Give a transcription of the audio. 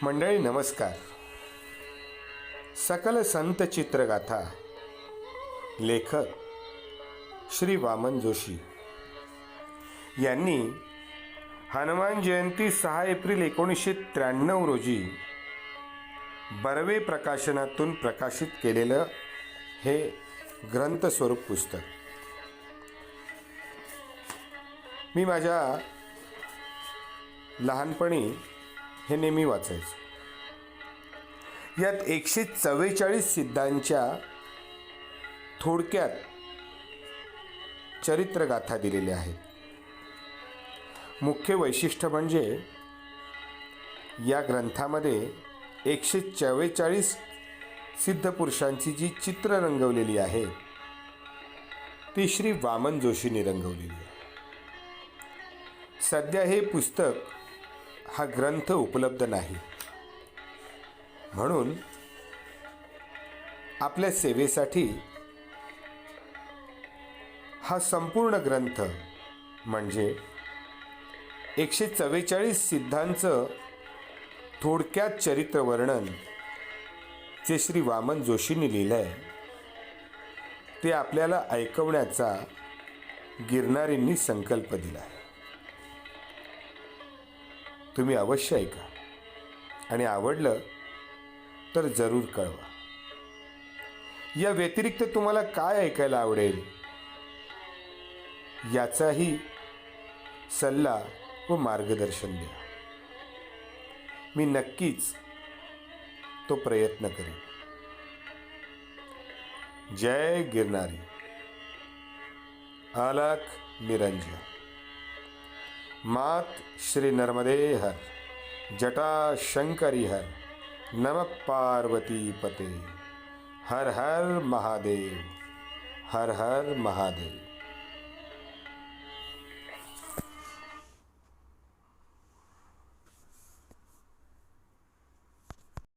मंडळी नमस्कार. सकल संत चित्रगाथा, लेखक श्री वामन जोशी यांनी हनुमान जयंती 6 एप्रिल 1993 रोजी बर्वे प्रकाशनातून प्रकाशित केलेलं हे ग्रंथस्वरूप पुस्तक मी माझ्या लहानपणी हे नेहमी वाचायचो. यात 144 सिद्धांच्या थोडक्यात चरित्रगाथा दिलेल्या आहेत. मुख्य वैशिष्ट्य म्हणजे या ग्रंथामध्ये 144 सिद्ध पुरुषांची जी चित्र रंगवलेली आहे ती श्री वामन जोशींनी रंगवलेली आहे. सध्या हे पुस्तक हा ग्रंथ उपलब्ध नाही, म्हणून आपल्या सेवेसाठी हा संपूर्ण ग्रंथ म्हणजे 144 सिद्धांचं थोडक्यात चरित्र वर्णन जे श्री वामन जोशींनी लिहिलं आहे ते आपल्याला ऐकवण्याचा गिरणारींनी संकल्प दिला आहे. तुम्ही अवश्य ऐका आणि आवडलं तर जरूर कळवा. या व्यतिरिक्त तुम्हाला काय ऐकायला आवडेल याचाही सल्ला व मार्गदर्शन द्या. मी नक्कीच तो प्रयत्न करेन. जय गिरनारी. अलख निरंजन. मात श्री नर्मदे हर. जटा शंकरी हर. नमः पार्वती पते. हर हर महादेव. हर हर महादेव.